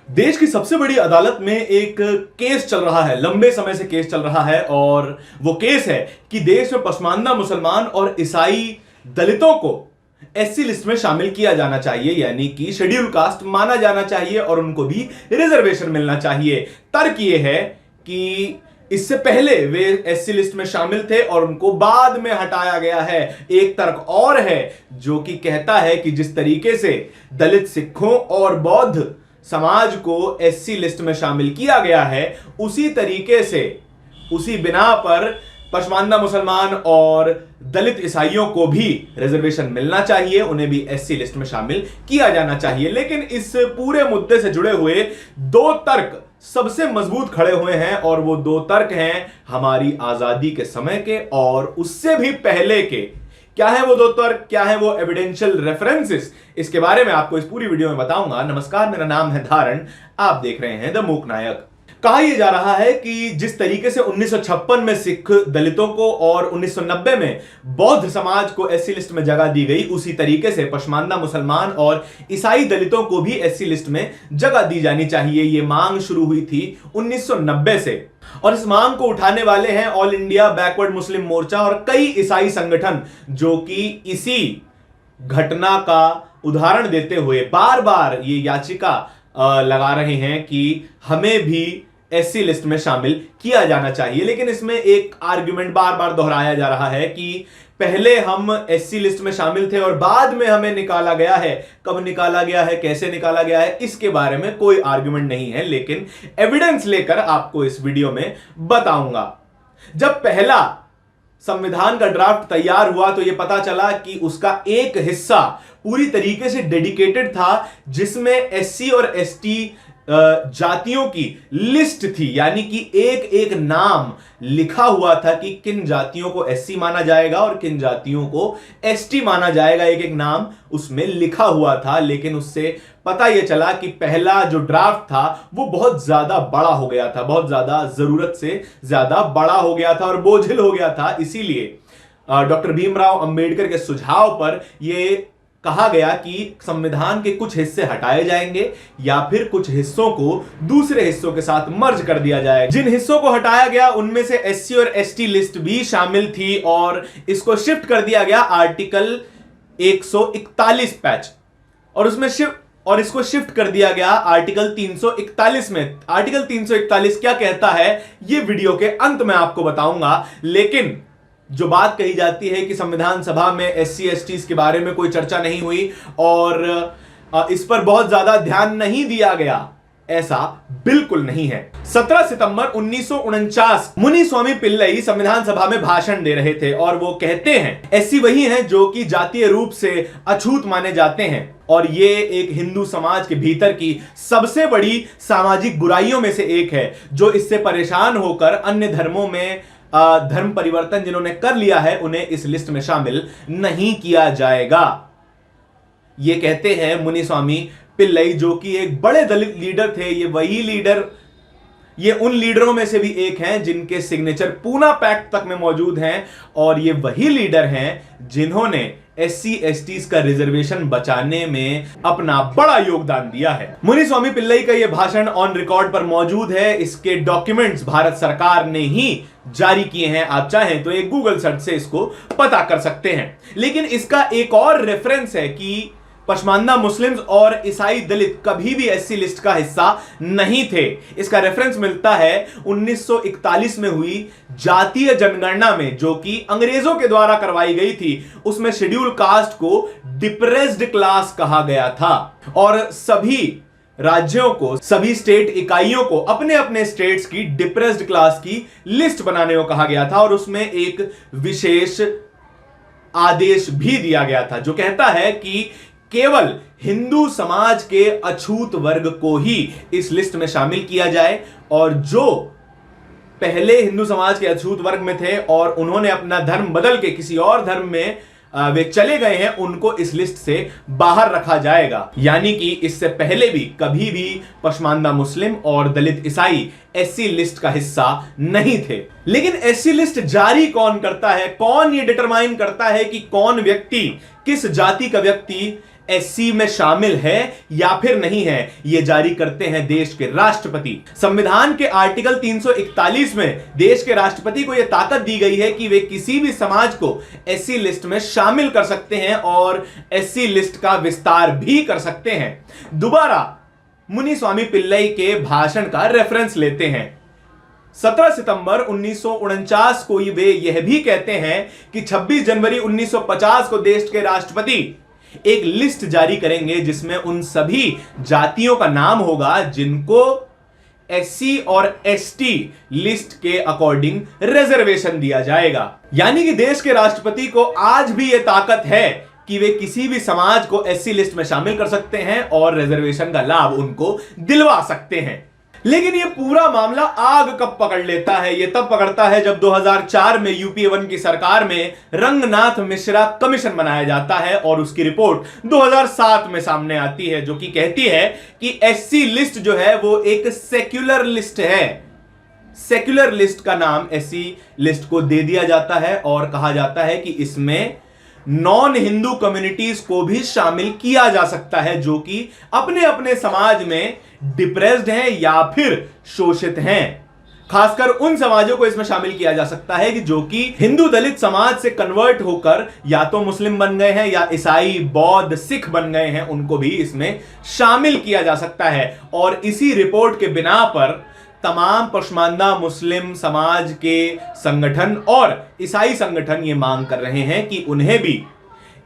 देश की सबसे बड़ी अदालत में एक केस चल रहा है, लंबे समय से केस चल रहा है और वो केस है कि देश में पसमानदा मुसलमान और ईसाई दलितों को एससी लिस्ट में शामिल किया जाना चाहिए, यानी कि शेड्यूल कास्ट माना जाना चाहिए और उनको भी रिजर्वेशन मिलना चाहिए। तर्क ये है कि इससे पहले वे एससी लिस्ट में शामिल थे और उनको बाद में हटाया गया है। एक तर्क और है जो कि कहता है कि जिस तरीके से दलित, सिखों और बौद्ध समाज को एससी लिस्ट में शामिल किया गया है, उसी तरीके से, उसी बिना पर पसमानदा मुसलमान और दलित ईसाइयों को भी रिजर्वेशन मिलना चाहिए, उन्हें भी एससी लिस्ट में शामिल किया जाना चाहिए। लेकिन इस पूरे मुद्दे से जुड़े हुए दो तर्क सबसे मजबूत खड़े हुए हैं और वो दो तर्क हैं हमारी आजादी के समय के और उससे भी पहले के। क्या है वो दो तर्क, क्या है वो एविडेंशियल रेफरेंसेस, इसके बारे में आपको इस पूरी वीडियो में बताऊंगा। नमस्कार, मेरा नाम है धारण, आप देख रहे हैं द मूक नायक। कहा यह जा रहा है कि जिस तरीके से 1956 में सिख दलितों को और 1990 में बौद्ध समाज को एससी लिस्ट में जगह दी गई, उसी तरीके से पसमानदा मुसलमान और ईसाई दलितों को भी एससी लिस्ट में जगह दी जानी चाहिए। यह मांग शुरू हुई थी 1990 से और इस मांग को उठाने वाले हैं ऑल इंडिया बैकवर्ड मुस्लिम मोर्चा और कई ईसाई संगठन, जो कि इसी घटना का उदाहरण देते हुए बार बार ये याचिका लगा रहे हैं कि हमें भी एससी लिस्ट में शामिल किया जाना चाहिए। लेकिन इसमें एक आर्गुमेंट बार बार दोहराया जा रहा है कि पहले हम एससी लिस्ट में शामिल थे और बाद में हमें निकाला गया है। कब निकाला गया है, कैसे निकाला गया है, इसके बारे में कोई आर्गुमेंट नहीं है, लेकिन एविडेंस लेकर आपको इस वीडियो में बताऊंगा। जब पहला संविधान का ड्राफ्ट तैयार हुआ तो यह पता चला कि उसका एक हिस्सा पूरी तरीके से डेडिकेटेड था, जिसमें एससी और एसटी जातियों की लिस्ट थी, यानी कि एक एक नाम लिखा हुआ था कि किन जातियों को एससी माना जाएगा और किन जातियों को एसटी माना जाएगा। एक एक नाम उसमें लिखा हुआ था। लेकिन उससे पता यह चला कि पहला जो ड्राफ्ट था वो बहुत ज्यादा बड़ा हो गया था, बहुत ज्यादा जरूरत से ज्यादा बड़ा हो गया था और बोझिल हो गया था। इसीलिए डॉक्टर भीमराव अंबेडकर के सुझाव पर यह कहा गया कि संविधान के कुछ हिस्से हटाए जाएंगे या फिर कुछ हिस्सों को दूसरे हिस्सों के साथ मर्ज कर दिया जाएगा। जिन हिस्सों को हटाया गया उनमें से एससी और एसटी लिस्ट भी शामिल थी और इसको शिफ्ट कर दिया गया आर्टिकल 141 पैच और इसको शिफ्ट कर दिया गया आर्टिकल 341 में। आर्टिकल 341 क्या कहता है यह वीडियो के अंत में आपको बताऊंगा। लेकिन जो बात कही जाती है कि संविधान सभा में एससी एसटी के बारे में कोई चर्चा नहीं हुई और इस पर बहुत ज्यादा ध्यान नहीं दिया गया, ऐसा बिल्कुल नहीं है। 17 सितंबर 1949 मुनिस्वामी पिल्लई संविधान सभा में भाषण दे रहे थे और वो कहते हैं एससी वही हैं जो कि जातीय रूप से अछूत माने जाते हैं और ये एक हिंदू समाज के भीतर की सबसे बड़ी सामाजिक बुराइयों में से एक है, जो इससे परेशान होकर अन्य धर्मों में धर्म परिवर्तन जिन्होंने कर लिया है उन्हें इस लिस्ट में शामिल नहीं किया जाएगा। ये कहते हैं मुनिस्वामी पिल्लई, जो कि एक बड़े दलित लीडर थे। ये उन लीडरों में से भी एक हैं जिनके सिग्नेचर पूना पैक्ट तक में मौजूद हैं और ये वही लीडर हैं जिन्होंने एससी एसटी का रिजर्वेशन बचाने में अपना बड़ा योगदान दिया है। मुनिस्वामी पिल्लई का यह भाषण ऑन रिकॉर्ड पर मौजूद है। इसके डॉक्यूमेंट्स भारत सरकार ने ही जारी किए हैं। आप चाहें तो एक गूगल सर्च से इसको पता कर सकते हैं। लेकिन इसका एक और रेफरेंस है कि पसमानदा मुस्लिम्स और ईसाई दलित कभी भी एससी लिस्ट का हिस्सा नहीं थे। इसका रेफरेंस मिलता है 1941 में हुई जातीय जनगणना में, जो कि अंग्रेजों के द्वारा करवाई गई थी। उसमें शेड्यूल कास्ट को डिप्रेस्ड क्लास कहा गया था और सभी राज्यों को, सभी स्टेट इकाइयों को अपने अपने स्टेट्स की डिप्रेस्ड क्लास की लिस्ट बनाने को कहा गया था और उसमें एक विशेष आदेश भी दिया गया था जो कहता है कि केवल हिंदू समाज के अछूत वर्ग को ही इस लिस्ट में शामिल किया जाए और जो पहले हिंदू समाज के अछूत वर्ग में थे और उन्होंने अपना धर्म बदल के किसी और धर्म में वे चले गए हैं, उनको इस लिस्ट से बाहर रखा जाएगा। यानी कि इससे पहले भी कभी भी पसमानदा मुस्लिम और दलित ईसाई एससी लिस्ट का हिस्सा नहीं थे। लेकिन एससी लिस्ट जारी कौन करता है, कौन ये डिटरमाइन करता है कि कौन व्यक्ति, किस जाति का व्यक्ति एससी में शामिल है या फिर नहीं है, यह जारी करते हैं देश के राष्ट्रपति। संविधान के आर्टिकल 341 में देश के राष्ट्रपति को यह ताकत दी गई है कि वे किसी भी समाज को एससी लिस्ट में शामिल कर सकते हैं और एससी लिस्ट का विस्तार भी कर सकते हैं। दोबारा मुनिस्वामी पिल्लई के भाषण का रेफरेंस लेते हैं। 17 सितंबर 1949 को वे यह भी कहते हैं कि 26 जनवरी 1950 को देश के राष्ट्रपति एक लिस्ट जारी करेंगे जिसमें उन सभी जातियों का नाम होगा जिनको एससी और एसटी लिस्ट के अकॉर्डिंग रिजर्वेशन दिया जाएगा। यानी कि देश के राष्ट्रपति को आज भी यह ताकत है कि वे किसी भी समाज को एससी लिस्ट में शामिल कर सकते हैं और रिजर्वेशन का लाभ उनको दिलवा सकते हैं। लेकिन यह पूरा मामला आग कब पकड़ लेता है? यह तब पकड़ता है जब 2004 में यूपीए 1 की सरकार में रंगनाथ मिश्रा कमीशन बनाया जाता है और उसकी रिपोर्ट 2007 में सामने आती है, जो कि कहती है कि एससी लिस्ट जो है वो एक सेक्युलर लिस्ट है। सेक्युलर लिस्ट का नाम एससी लिस्ट को दे दिया जाता है और कहा जाता है कि इसमें नॉन हिंदू कम्युनिटीज को भी शामिल किया जा सकता है जो कि अपने अपने समाज में डिप्रेस्ड हैं या फिर शोषित हैं। खासकर उन समाजों को इसमें शामिल किया जा सकता है कि जो कि हिंदू दलित समाज से कन्वर्ट होकर या तो मुस्लिम बन गए हैं या ईसाई बौद्ध सिख बन गए हैं, उनको भी इसमें शामिल किया जा सकता है। और इसी रिपोर्ट के बिना पर तमाम पश्मानदा मुस्लिम समाज के संगठन और ईसाई संगठन ये मांग कर रहे हैं कि उन्हें भी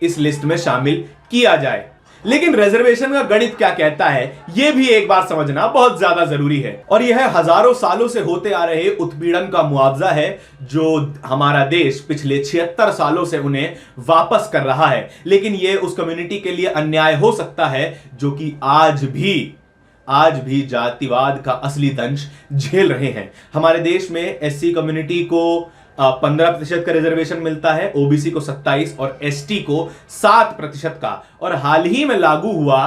इस लिस्ट में शामिल किया जाए। लेकिन रिजर्वेशन का गणित क्या कहता है, यह भी एक बार समझना बहुत ज्यादा जरूरी है। और यह हजारों सालों से होते आ रहे उत्पीड़न का मुआवजा है जो हमारा देश पिछले 76 सालों से उन्हें वापस कर रहा है। लेकिन यह उस कम्युनिटी के लिए अन्याय हो सकता है जो कि आज भी जातिवाद का असली दंश झेल रहे हैं। हमारे देश में एससी कम्युनिटी को 15% का रिजर्वेशन मिलता है, ओबीसी को 27 और एसटी को 7% का, और हाल ही में लागू हुआ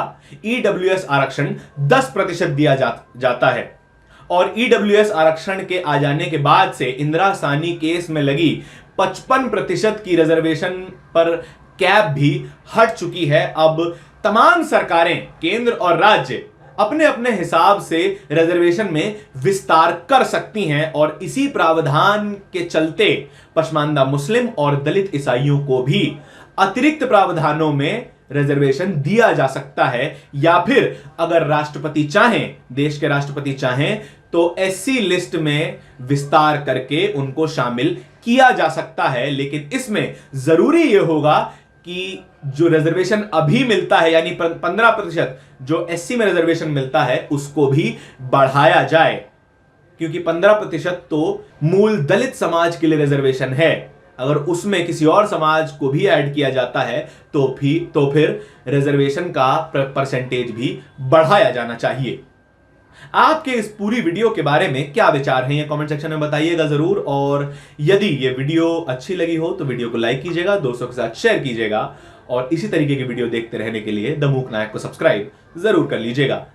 ईडब्ल्यूएस आरक्षण 10% दिया जाता है। और ईडब्ल्यूएस आरक्षण के आ जाने के बाद से इंदिरा साहनी केस में लगी 55% की रिजर्वेशन पर कैप भी हट चुकी है। अब तमाम सरकारें, केंद्र और राज्य अपने अपने हिसाब से रिजर्वेशन में विस्तार कर सकती हैं और इसी प्रावधान के चलते पश्मानदा मुस्लिम और दलित ईसाइयों को भी अतिरिक्त प्रावधानों में रिजर्वेशन दिया जा सकता है। या फिर अगर राष्ट्रपति चाहें, देश के राष्ट्रपति चाहें, तो एससी लिस्ट में विस्तार करके उनको शामिल किया जा सकता है। लेकिन इसमें जरूरी यह होगा कि जो रिजर्वेशन अभी मिलता है यानी 15% जो एससी में रिजर्वेशन मिलता है उसको भी बढ़ाया जाए, क्योंकि 15% तो मूल दलित समाज के लिए रिजर्वेशन है। अगर उसमें किसी और समाज को भी ऐड किया जाता है तो फिर रिजर्वेशन का परसेंटेज भी बढ़ाया जाना चाहिए। आपके इस पूरी वीडियो के बारे में क्या विचार हैं, ये कमेंट सेक्शन में बताइएगा जरूर। और यदि ये वीडियो अच्छी लगी हो तो वीडियो को लाइक कीजिएगा, दोस्तों के साथ शेयर कीजिएगा और इसी तरीके की वीडियो देखते रहने के लिए द मूक नायक को सब्सक्राइब जरूर कर लीजिएगा।